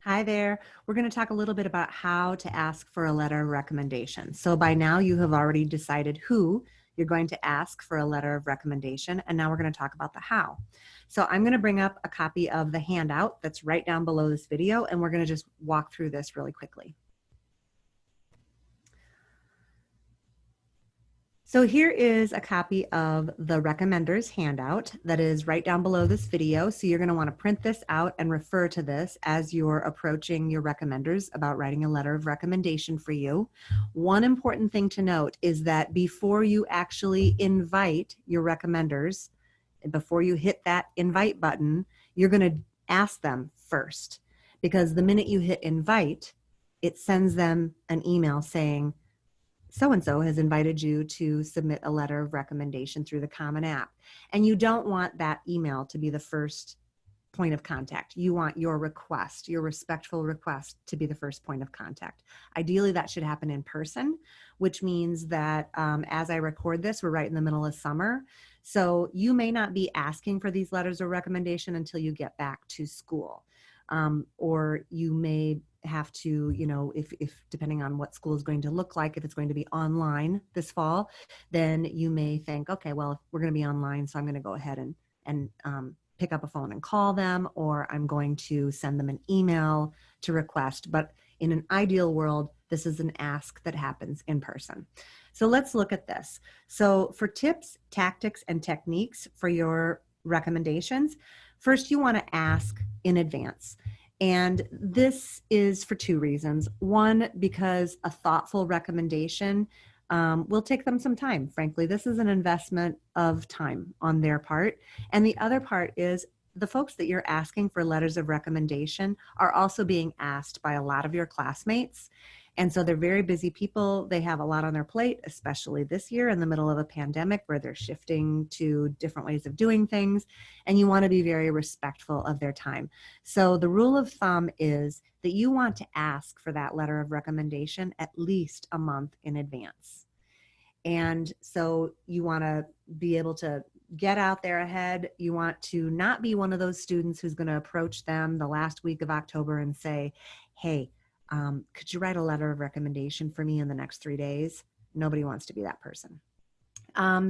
Hi there. We're going to talk a little bit about how to ask for a letter of recommendation. So by now you have already decided who you're going to ask for a letter of recommendation, and now we're going to talk about the how. So I'm going to bring up a copy of the handout that's right down below this video, and we're going to just walk through this really quickly. So here is a copy of the recommenders handout that is right down below this video. So you're going to want to print this out and refer to this as you're approaching your recommenders about writing a letter of recommendation for you. One important thing to note is that before you actually invite your recommenders, before you hit that invite button, you're going to ask them first, because the minute you hit invite, it sends them an email saying, so-and-so has invited you to submit a letter of recommendation through the Common App. And you don't want that email to be the first point of contact. You want your request, your respectful request, to be the first point of contact. Ideally, that should happen in person, which means that as I record this, we're right in the middle of summer. So you may not be asking for these letters of recommendation until you get back to school. Or you may have to, if depending on what school is going to look like, if it's going to be online this fall, then you may think, okay, well, if we're going to be online, so I'm going to go ahead and pick up a phone and call them, or I'm going to send them an email to request. But in an ideal world, this is an ask that happens in person. So let's look at this. So for tips, tactics, and techniques for your recommendations, first you want to ask in advance. And this is for two reasons. One, because a thoughtful recommendation will take them some time. Frankly, this is an investment of time on their part. And the other part is the folks that you're asking for letters of recommendation are also being asked by a lot of your classmates. And so they're very busy people. They have a lot on their plate, especially this year in the middle of a pandemic where they're shifting to different ways of doing things. And you want to be very respectful of their time. So the rule of thumb is that you want to ask for that letter of recommendation at least a month in advance. And so you want to be able to get out there ahead. You want to not be one of those students who's going to approach them the last week of October and say, hey, could you write a letter of recommendation for me in the next 3 days? Nobody wants to be that person.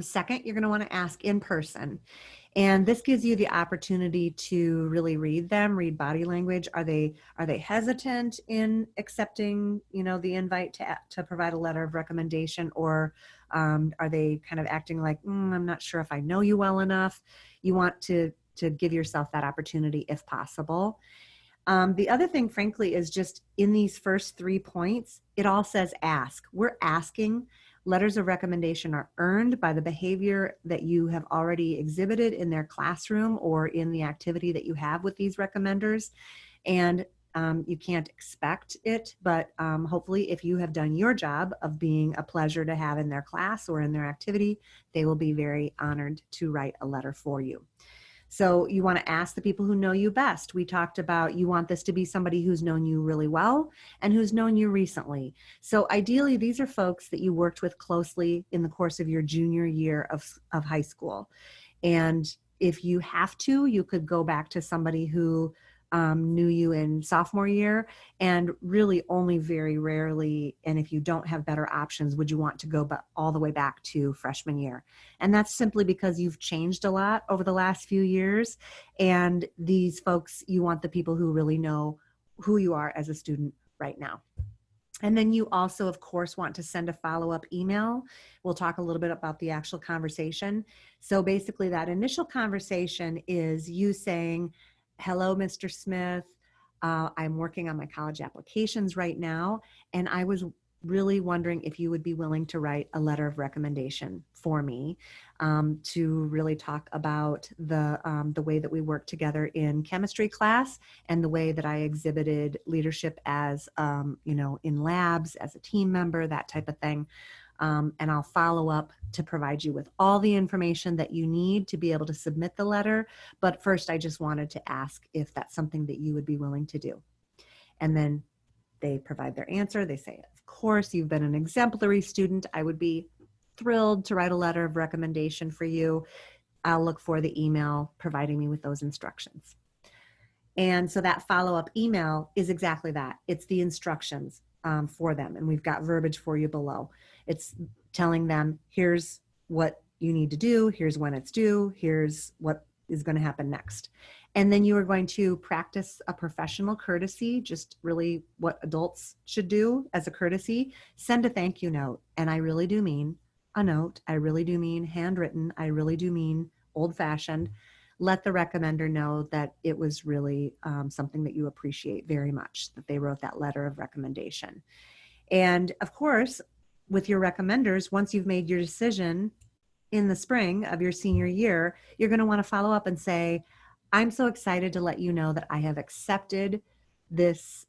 Second, you're going to want to ask in person. And this gives you the opportunity to really read them, read body language. Are they hesitant in accepting, the invite to provide a letter of recommendation, or are they kind of acting like, I'm not sure if I know you well enough? You want to give yourself that opportunity if possible. The other thing, frankly, is just in these first 3 points, it all says ask. We're asking. Letters of recommendation are earned by the behavior that you have already exhibited in their classroom or in the activity that you have with these recommenders. And you can't expect it, but hopefully if you have done your job of being a pleasure to have in their class or in their activity, they will be very honored to write a letter for you. So you want to ask the people who know you best. We talked about you want this to be somebody who's known you really well and who's known you recently. So ideally, these are folks that you worked with closely in the course of your junior year of high school. And if you have to, you could go back to somebody who knew you in sophomore year, and really only very rarely, and if you don't have better options, would you want to go all the way back to freshman year. And that's simply because you've changed a lot over the last few years, and these folks, you want the people who really know who you are as a student right now. And then you also, of course, want to send a follow-up email. We'll talk a little bit about the actual conversation. So basically that initial conversation is you saying, hello, Mr. Smith. I'm working on my college applications right now, and I was really wondering if you would be willing to write a letter of recommendation for me to really talk about the way that we work together in chemistry class and the way that I exhibited leadership as, in labs, as a team member, that type of thing. And I'll follow up to provide you with all the information that you need to be able to submit the letter. But first, I just wanted to ask if that's something that you would be willing to do. And then they provide their answer. They say, of course, you've been an exemplary student. I would be thrilled to write a letter of recommendation for you. I'll look for the email providing me with those instructions. And so that follow-up email is exactly that. It's the instructions for them. And we've got verbiage for you below. It's telling them, here's what you need to do. Here's when it's due. Here's what is going to happen next. And then you are going to practice a professional courtesy, just really what adults should do as a courtesy. Send a thank you note. And I really do mean a note. I really do mean handwritten. I really do mean old-fashioned. Let the recommender know that it was really something that you appreciate very much, that they wrote that letter of recommendation. And of course, with your recommenders, once you've made your decision in the spring of your senior year, you're going to want to follow up and say, I'm so excited to let you know that I have accepted this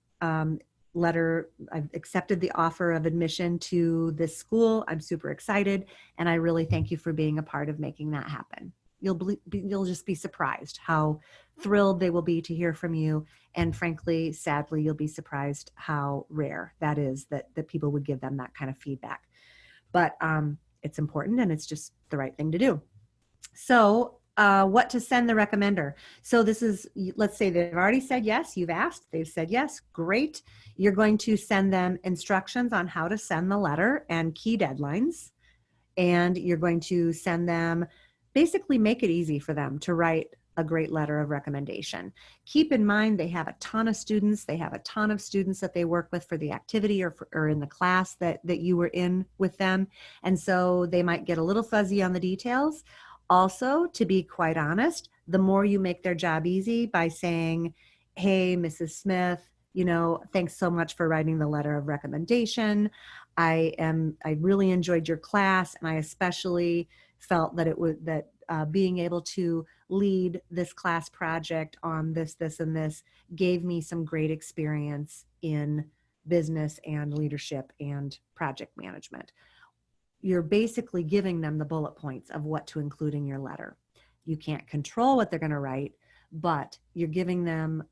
letter. I've accepted the offer of admission to this school. I'm super excited. And I really thank you for being a part of making that happen. You'll just be surprised how thrilled they will be to hear from you. And frankly, sadly, you'll be surprised how rare that is that people would give them that kind of feedback. But it's important and it's just the right thing to do. So what to send the recommender. So this is, let's say they've already said yes, you've asked, they've said yes, great. You're going to send them instructions on how to send the letter and key deadlines. And you're going to send them, basically make it easy for them to write a great letter of recommendation. Keep in mind, they have a ton of students. They have a ton of students that they work with for the activity or in the class that you were in with them. And so they might get a little fuzzy on the details. Also, to be quite honest, the more you make their job easy by saying, hey, Mrs. Smith, thanks so much for writing the letter of recommendation. I really enjoyed your class, and I especially felt that being able to lead this class project on this, and this gave me some great experience in business and leadership and project management. You're basically giving them the bullet points of what to include in your letter. You can't control what they're going to write, but you're giving them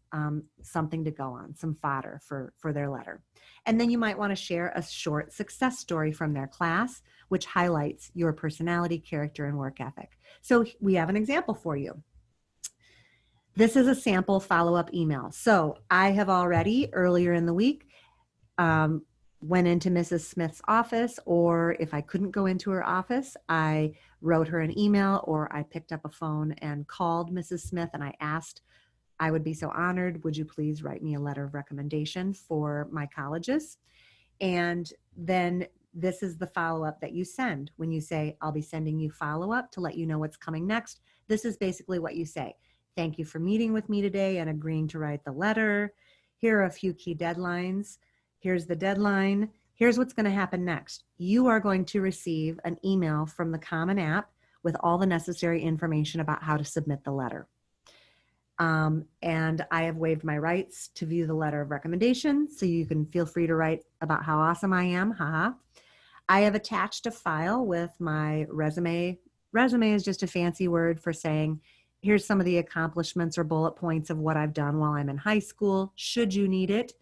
something to go on, some fodder for their letter. And then you might want to share a short success story from their class, which highlights your personality, character, and work ethic. So we have an example for you. This is a sample follow-up email. So I have already, earlier in the week, went into Mrs. Smith's office, or if I couldn't go into her office, I wrote her an email, or I picked up a phone and called Mrs. Smith and I asked, I would be so honored, would you please write me a letter of recommendation for my colleges? And then this is the follow-up that you send when you say, I'll be sending you follow-up to let you know what's coming next. This is basically what you say. Thank you for meeting with me today and agreeing to write the letter. Here are a few key deadlines. Here's the deadline. Here's what's going to happen next. You are going to receive an email from the Common App with all the necessary information about how to submit the letter. And I have waived my rights to view the letter of recommendation, so you can feel free to write about how awesome I am. Haha. I have attached a file with my resume. Resume is just a fancy word for saying, here's some of the accomplishments or bullet points of what I've done while I'm in high school, should you need it.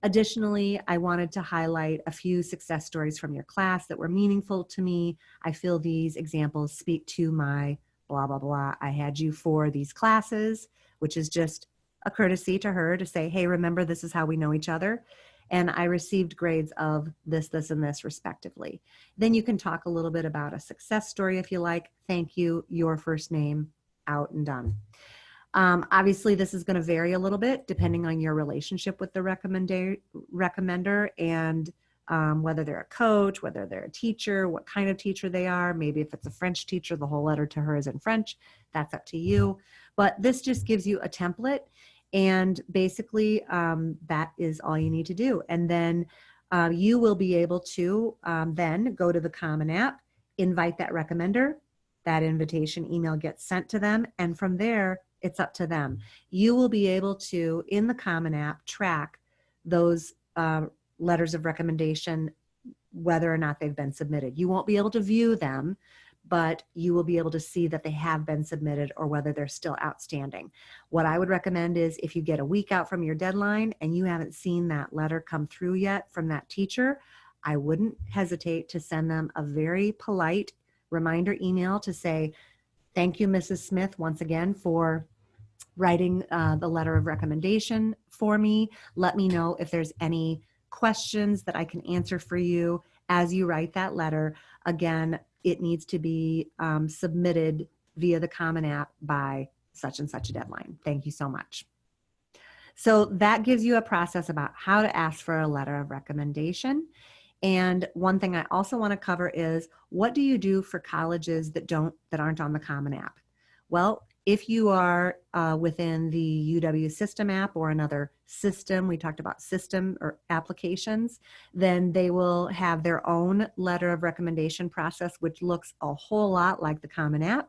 Additionally, I wanted to highlight a few success stories from your class that were meaningful to me. I feel these examples speak to my blah, blah, blah. I had you for these classes, which is just a courtesy to her to say, hey, remember, this is how we know each other. And I received grades of this, and this respectively. Then you can talk a little bit about a success story if you like. Thank you, your first name, out and done. Obviously, this is going to vary a little bit depending on your relationship with the recommender and whether they're a coach, whether they're a teacher, what kind of teacher they are. Maybe if it's a French teacher, the whole letter to her is in French. That's up to you. But this just gives you a template. And basically, that is all you need to do. And then you will be able to then go to the Common App, invite that recommender. That invitation email gets sent to them. And from there, it's up to them. You will be able to, in the Common App, track those letters of recommendation, whether or not they've been submitted. You won't be able to view them, but you will be able to see that they have been submitted or whether they're still outstanding. What I would recommend is if you get a week out from your deadline and you haven't seen that letter come through yet from that teacher, I wouldn't hesitate to send them a very polite reminder email to say, thank you, Mrs. Smith, once again for writing the letter of recommendation for me. Let me know if there's any questions that I can answer for you as you write that letter. Again, it needs to be submitted via the Common App by such and such a deadline. Thank you so much. So that gives you a process about how to ask for a letter of recommendation. And one thing I also want to cover is, what do you do for colleges that aren't on the Common App? Well, if you are within the UW system app or another system, we talked about system or applications, then they will have their own letter of recommendation process, which looks a whole lot like the Common App.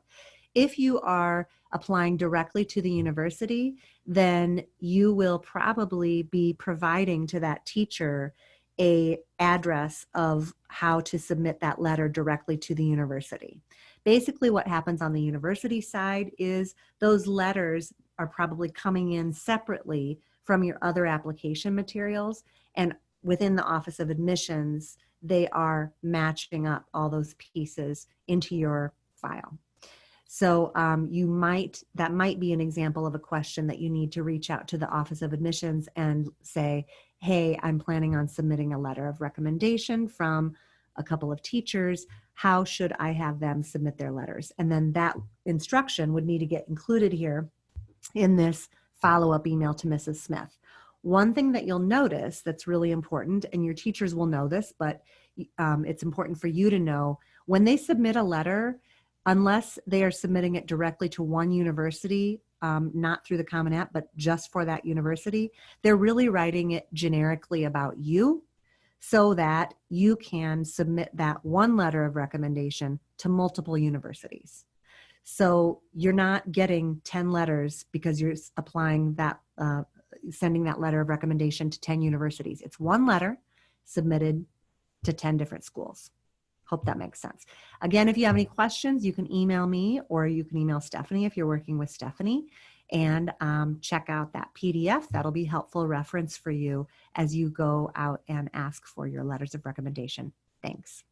If you are applying directly to the university, then you will probably be providing to that teacher a address of how to submit that letter directly to the university. Basically, what happens on the university side is those letters are probably coming in separately from your other application materials, and within the Office of Admissions, they are matching up all those pieces into your file. So that might be an example of a question that you need to reach out to the Office of Admissions and say, hey, I'm planning on submitting a letter of recommendation from a couple of teachers. How should I have them submit their letters? And then that instruction would need to get included here in this follow-up email to Mrs. Smith. One thing that you'll notice that's really important, and your teachers will know this, but it's important for you to know, when they submit a letter, unless they are submitting it directly to one university, not through the Common App, but just for that university, they're really writing it generically about you so that you can submit that one letter of recommendation to multiple universities. So you're not getting 10 letters because you're applying that, sending that letter of recommendation to 10 universities. It's one letter submitted to 10 different schools. Hope that makes sense. Again, if you have any questions, you can email me or you can email Stephanie if you're working with Stephanie, and check out that PDF. That'll be helpful reference for you as you go out and ask for your letters of recommendation. Thanks.